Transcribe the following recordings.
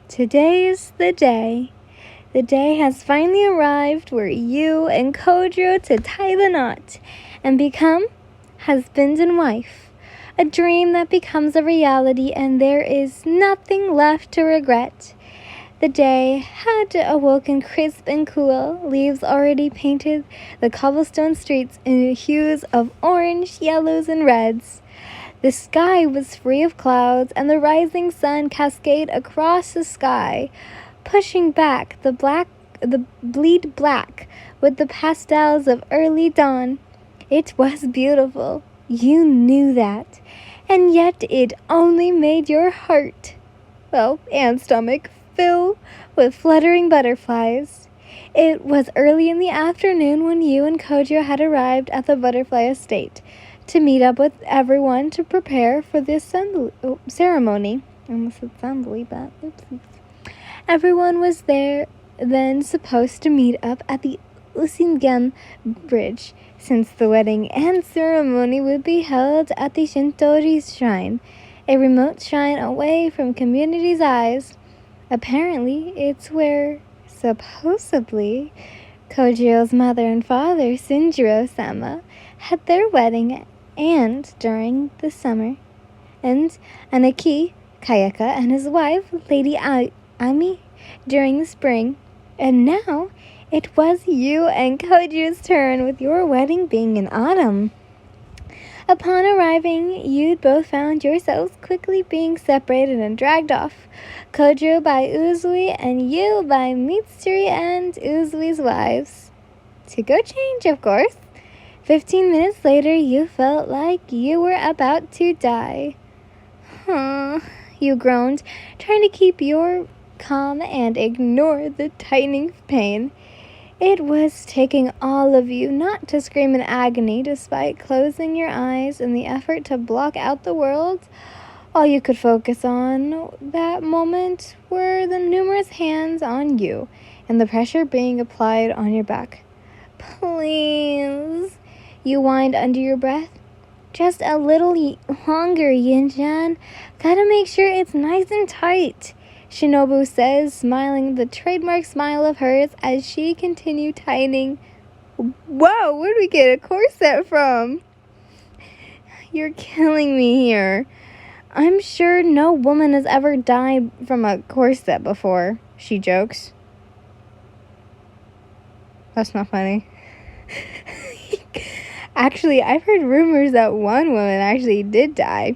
Today is the day. The day has finally arrived where you and Kojo to tie the knot and become husband and wife. A dream that becomes a reality, and there is nothing left to regret. The day had awoken crisp and cool. Leaves already painted the cobblestone streets in hues of orange, yellows, and reds. The sky was free of clouds, and the rising sun cascaded across the sky, pushing back the bleed black with the pastels of early dawn. It was beautiful. You knew that. And yet it only made your heart, and stomach, fill with fluttering butterflies. It was early in the afternoon when you and Kojo had arrived at the butterfly estate to meet up with everyone to prepare for the ceremony. I almost said assembly, but oopsies. Everyone was then supposed to meet up at the Usingen Bridge, since the wedding and ceremony would be held at the Shintori Shrine, a remote shrine away from community's eyes. Apparently, it's where, supposedly, Kojiro's mother and father, Shinjiro-sama, had their wedding, and during the summer, and Anaki Kayaka and his wife, Lady Ami, during the spring. And now it was you and Kojiro's turn, with your wedding being in autumn. Upon arriving, you'd both found yourselves quickly being separated and dragged off. Kojiro by Uzui and you by Mitsuri and Uzui's wives. To go change, of course. 15 minutes later, you felt like you were about to die. You groaned, trying to keep your calm and ignore the tightening pain. It was taking all of you not to scream in agony, despite closing your eyes in the effort to block out the world. All you could focus on that moment were the numerous hands on you and the pressure being applied on your back. Please, you whined under your breath. Just a little longer, Yin-chan. Gotta make sure it's nice and tight, Shinobu says, smiling the trademark smile of hers as she continued tightening. Whoa, where'd we get a corset from? You're killing me here. I'm sure no woman has ever died from a corset before, she jokes. That's not funny. Actually, I've heard rumors that one woman actually did die,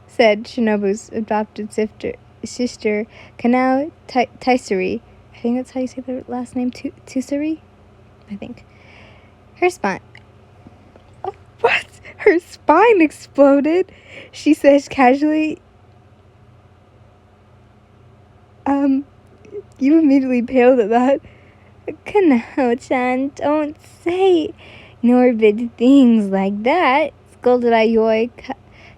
said Shinobu's adopted sister Kanao Taisuri. I think that's how you say the last name, Tusuri? I think. Her spine... Oh, what? Her spine exploded? She says casually. You immediately paled at that. Kanao-chan, don't say morbid things like that, scolded Ayoi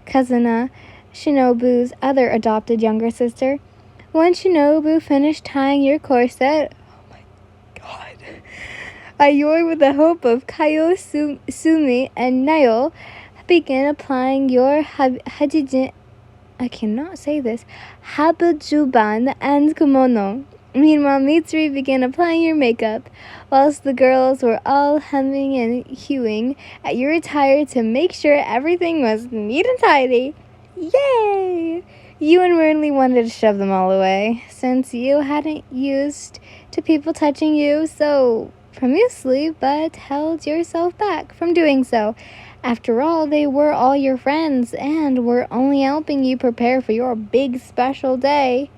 Kazuna, Shinobu's other adopted younger sister. When Shinobu finished tying your corset, oh my god, Ayoi, with the help of Kaio, Sumi, and Nayo, began applying your hajuban and kimono. Meanwhile, Mitsuri began applying your makeup, whilst the girls were all humming and hewing at your attire to make sure everything was neat and tidy. Yay! You inwardly wanted to shove them all away, since you hadn't used to people touching you so profusely, but held yourself back from doing so. After all, they were all your friends, and were only helping you prepare for your big special day.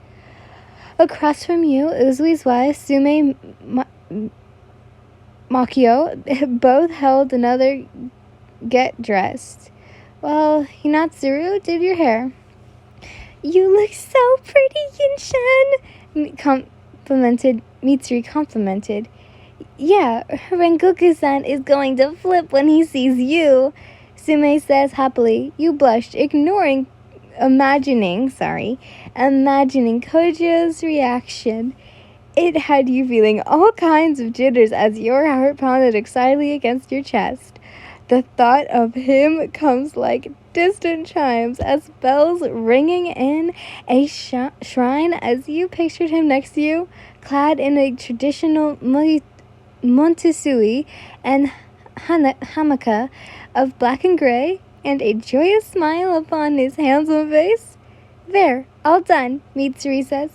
Across from you, Uzui's wife, Sume Makio, both held another get dressed, while Hinatsuru did your hair. You look so pretty, Yin-chan, Mitsuri complimented. Yeah, Rengoku-san is going to flip when he sees you, Sume says happily. You blushed, imagining Kojo's reaction. It had you feeling all kinds of jitters as your heart pounded excitedly against your chest. The thought of him comes like distant chimes as bells ringing in a shrine as you pictured him next to you, clad in a traditional montisui and hamaka of black and gray, and a joyous smile upon his handsome face. There, all done, Mitsuri says.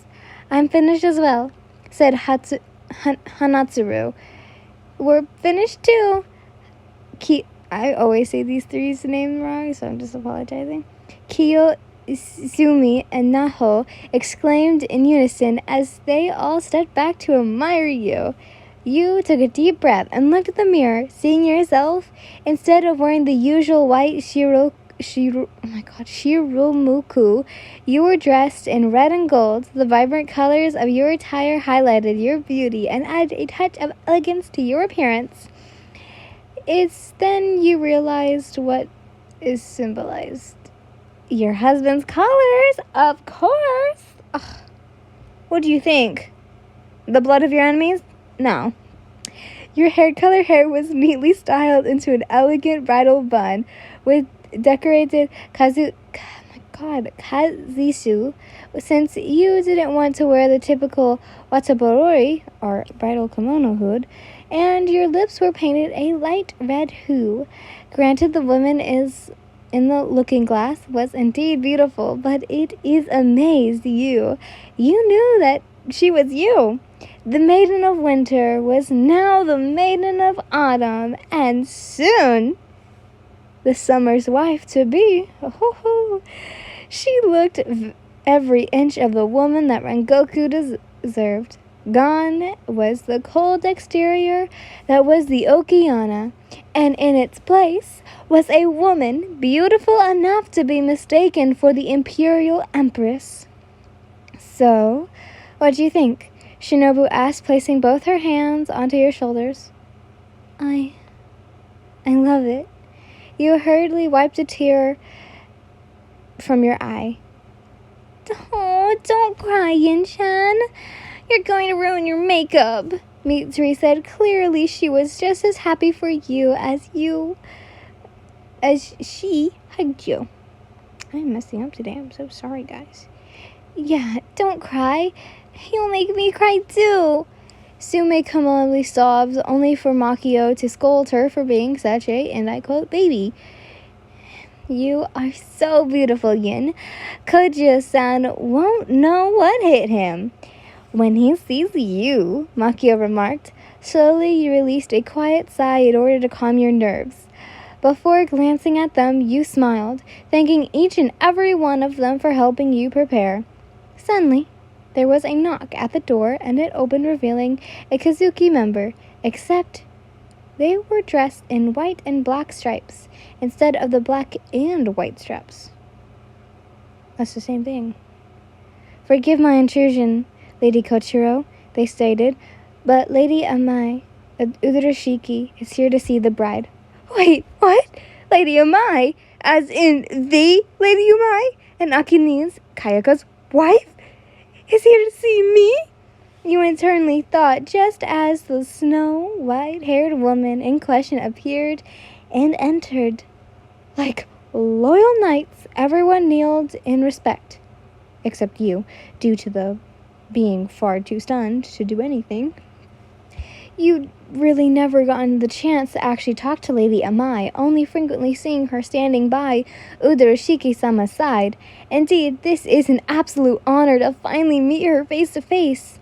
I'm finished as well, said Hanatsuru. We're finished too. I always say these three's names wrong, so I'm just apologizing. Kiyosumi and Naho exclaimed in unison as they all stepped back to admire you. You took a deep breath and looked at the mirror, seeing yourself. Instead of wearing the usual white shiromuku, you were dressed in red and gold. The vibrant colors of your attire highlighted your beauty and added a touch of elegance to your appearance. It's then you realized what is symbolized. Your husband's colors, of course. Ugh. What do you think? The blood of your enemies? No. Your hair was neatly styled into an elegant bridal bun with decorated kazisu, since you didn't want to wear the typical wataborori, or bridal kimono hood, and your lips were painted a light red hue. Granted, the woman is in the looking glass was indeed beautiful, but it is amazed you. You knew that she was you. The maiden of winter was now the maiden of autumn, and soon the summer's wife to be. She looked every inch of the woman that Rengoku deserved. Gone was the cold exterior that was the Okiana, and in its place was a woman beautiful enough to be mistaken for the Imperial Empress. So, what do you think? Shinobu asked, placing both her hands onto your shoulders. I love it. You hurriedly wiped a tear from your eye. Oh, don't cry, Yin-chan. You're going to ruin your makeup, Mitsuri said. Clearly, she was just as happy for you as she hugged you. I'm messing up today. I'm so sorry, guys. Yeah, don't cry. You'll make me cry too. Sume comically sobs, only for Makio to scold her for being such a, and I quote, baby. You are so beautiful, Yin. Kojo-san won't know what hit him. When he sees you, Makio remarked. Slowly you released a quiet sigh in order to calm your nerves. Before glancing at them, you smiled, thanking each and every one of them for helping you prepare. Suddenly, there was a knock at the door, and it opened, revealing a Kazuki member, except they were dressed in white and black stripes instead of the black and white straps. That's the same thing. Forgive my intrusion, Lady Kochiro, they stated, but Lady Amai Udarashiki is here to see the bride. Wait, what? Lady Amai? As in the Lady Amai? And Akini's, Kayaka's wife? Is here to see me? You internally thought, just as the snow-white-haired woman in question appeared and entered. Like loyal knights, everyone kneeled in respect, except you, due to the being far too stunned to do anything. You'd really never gotten the chance to actually talk to Lady Amai, only frequently seeing her standing by Udarashiki-sama's side. Indeed, this is an absolute honor to finally meet her face to face.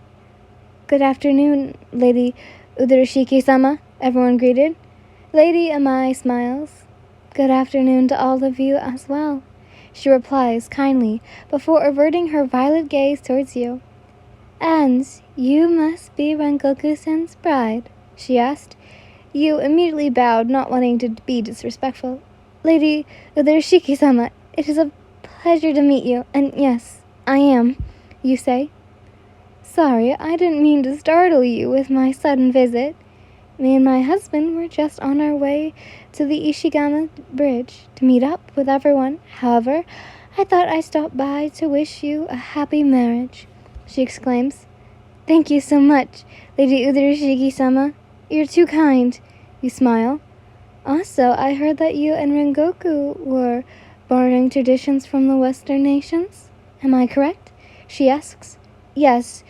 Good afternoon, Lady Udarashiki-sama, everyone greeted. Lady Amai smiles. Good afternoon to all of you as well, she replies kindly, before averting her violet gaze towards you. And you must be Rengoku-san's bride, she asked. You immediately bowed, not wanting to be disrespectful. Lady Udarashiki-sama, it is a pleasure to meet you, and yes, I am, you say. Sorry, I didn't mean to startle you with my sudden visit. Me and my husband were just on our way to the Ishigama Bridge to meet up with everyone. However, I thought I'd stop by to wish you a happy marriage, she exclaims. Thank you so much, Lady Udarashiki-sama. You're too kind, you smile. Also, I heard that you and Rengoku were borrowing traditions from the Western nations. Am I correct? She asks. Yes,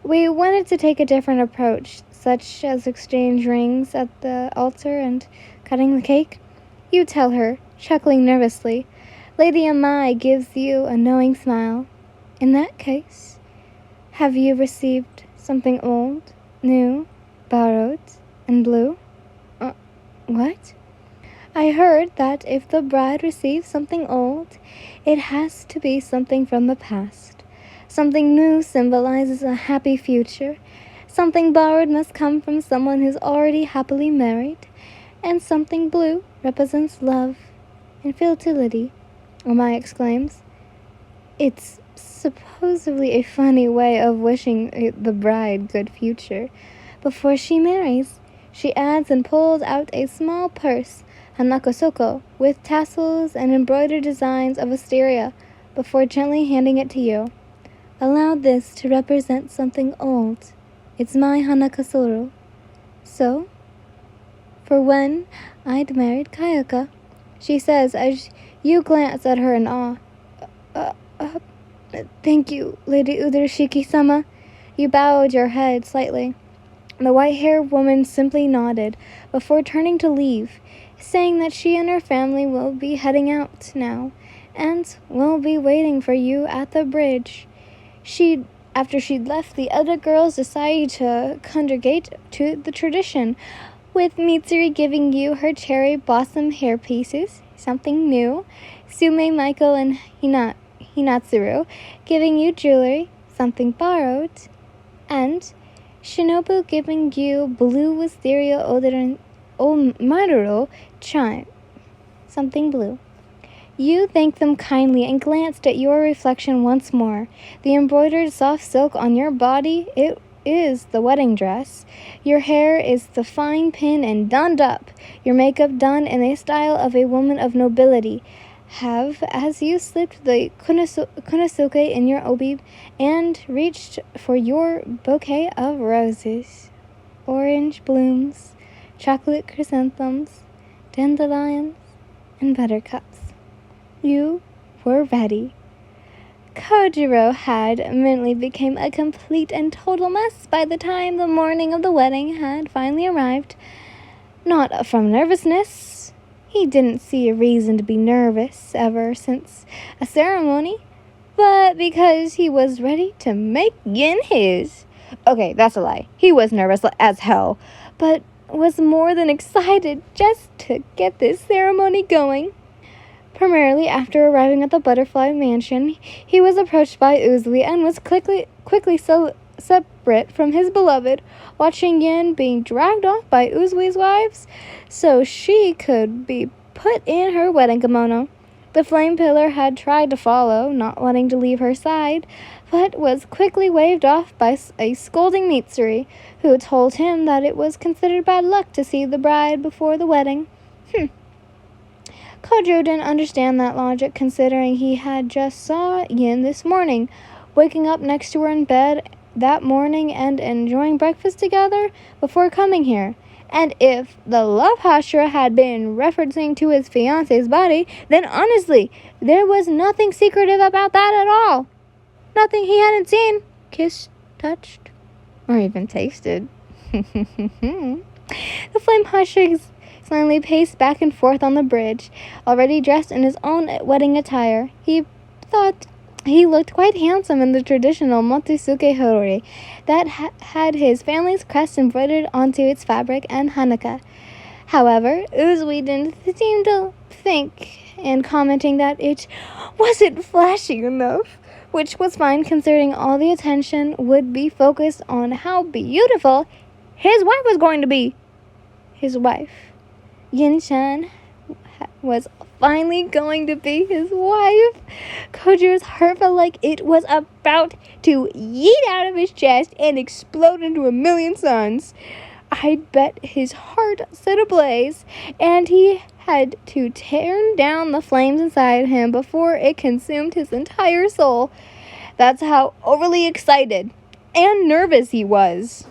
we wanted to take a different approach, such as exchange rings at the altar and cutting the cake. You tell her, chuckling nervously. Lady Amai gives you a knowing smile. In that case, have you received something old, new, borrowed, and blue? What? I heard that if the bride receives something old, it has to be something from the past. Something new symbolizes a happy future. Something borrowed must come from someone who's already happily married. And something blue represents love and fertility, Omai exclaims. It's supposedly a funny way of wishing the bride good future. Before she marries, she adds and pulls out a small purse, hanakosoko, with tassels and embroidered designs of wisteria, before gently handing it to you. Allow this to represent something old. It's my hanakasoro. So, for when I'd married Kayaka, she says as you glance at her in awe. Thank you, Lady Udarashiki-sama. You bowed your head slightly. The white-haired woman simply nodded before turning to leave, saying that she and her family will be heading out now and will be waiting for you at the bridge. After she'd left, the other girls decided to congregate to the tradition, with Mitsuri giving you her cherry blossom hairpieces, something new, Sume, Michael, and Hinatsuru giving you jewelry, something borrowed, and Shinobu giving you blue wisteria Omaruro chime, something blue. You thanked them kindly and glanced at your reflection once more. The embroidered soft silk on your body, it is the wedding dress. Your hair is the fine pin and donned up. Your makeup done in a style of a woman of nobility. As you slipped the konosuke in your obi and reached for your bouquet of roses, orange blooms, chocolate chrysanthemums, dandelions, and buttercups. You were ready. Kojiro had mentally become a complete and total mess by the time the morning of the wedding had finally arrived. Not from nervousness. He didn't see a reason to be nervous ever since a ceremony, but because he was ready to make Yin his. Okay, that's a lie. He was nervous as hell, but was more than excited just to get this ceremony going. Primarily after arriving at the Butterfly Mansion, he was approached by Uzui and was quickly so separate from his beloved, watching Yin being dragged off by Uzui's wives so she could be put in her wedding kimono. The flame pillar had tried to follow, not wanting to leave her side, but was quickly waved off by a scolding Mitsuri, who told him that it was considered bad luck to see the bride before the wedding. Kojiro didn't understand that logic, considering he had just saw Yin this morning, waking up next to her in bed that morning and enjoying breakfast together before coming here. And if the love hashira had been referencing to his fiance's body, then honestly, there was nothing secretive about that at all. Nothing he hadn't seen, kissed, touched, or even tasted. The flame hashira silently paced back and forth on the bridge, already dressed in his own wedding attire. He thought he looked quite handsome in the traditional Motosuke Horori that had his family's crest embroidered onto its fabric and hanaka. However, Uzui didn't seem to think, and commenting that it wasn't flashy enough, which was fine considering all the attention would be focused on how beautiful his wife was going to be. His wife. Yin-chan was finally going to be his wife. Kojiro's heart felt like it was about to yeet out of his chest and explode into a million suns. I bet his heart set ablaze, and he had to turn down the flames inside him before it consumed his entire soul. That's how overly excited and nervous he was.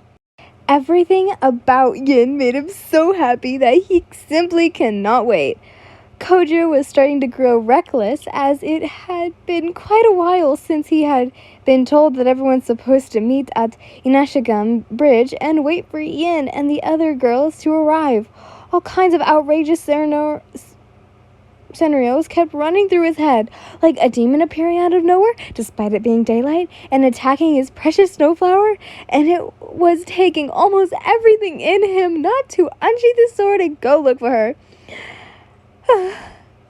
Everything about Yin made him so happy that he simply cannot wait. Kojo was starting to grow reckless, as it had been quite a while since he had been told that everyone's supposed to meet at Inashigam Bridge and wait for Yin and the other girls to arrive. All kinds of outrageous scenarios kept running through his head, like a demon appearing out of nowhere, despite it being daylight, and attacking his precious snowflower, and it was taking almost everything in him not to unsheath his sword and go look for her.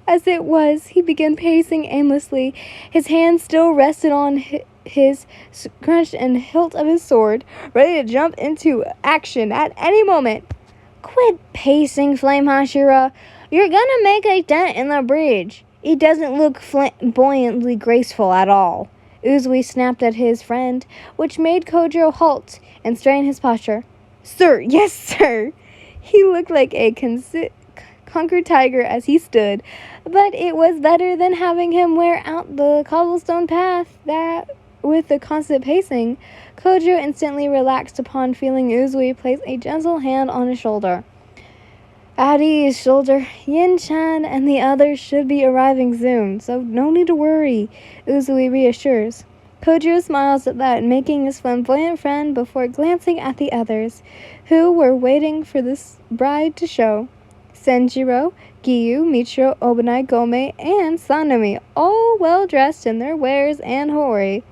As it was, he began pacing aimlessly. His hand still rested on his scrunched and hilt of his sword, ready to jump into action at any moment. "Quit pacing, Flame Hashira. You're gonna make a dent in the bridge. It doesn't look flamboyantly graceful at all." Uzui snapped at his friend, which made Kojo halt and strain his posture. "Sir, yes, sir." He looked like a conquered tiger as he stood, but it was better than having him wear out the cobblestone path that with the constant pacing. Kojo instantly relaxed upon feeling Uzui place a gentle hand on his shoulder. At ease, shoulder. Yin-chan and the others should be arriving soon, so no need to worry, Uzui reassures. Kojo smiles at that, making his flamboyant friend before glancing at the others, who were waiting for this bride to show. Senjiro, Giyu, Michiro, Obanai, Gome, and Sanami, all well dressed in their wares and hori.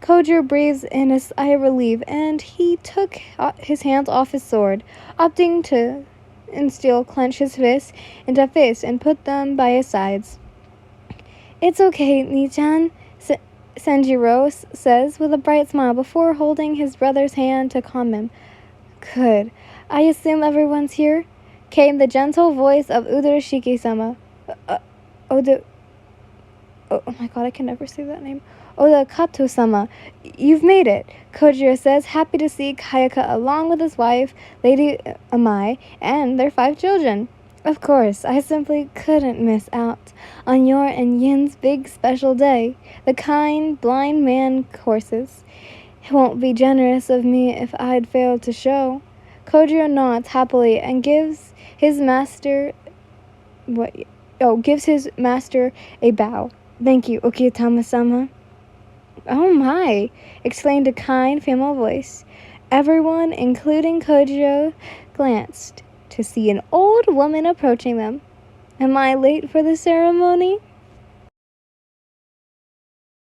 Kojo breathes in a sigh of relief, and he took his hands off his sword, opting to still clench his fists into a fist and put them by his sides. "It's okay, Ni-chan," Senjiro says with a bright smile before holding his brother's hand to calm him. "Good. I assume everyone's here?" came the gentle voice of Udarashiki-sama. Oh my god, I can never say that name. Oda Kato-sama, you've made it, Kojiro says, happy to see Kayaka along with his wife, Lady Amai, and their 5 children. Of course, I simply couldn't miss out on your and Yin's big special day, the kind blind man courses. It won't be generous of me if I'd failed to show. Kojiro nods happily and gives his master a bow. Thank you, Okitama-sama. Oh my, exclaimed a kind female voice. Everyone, including Kojiro, glanced to see an old woman approaching them. Am I late for the ceremony?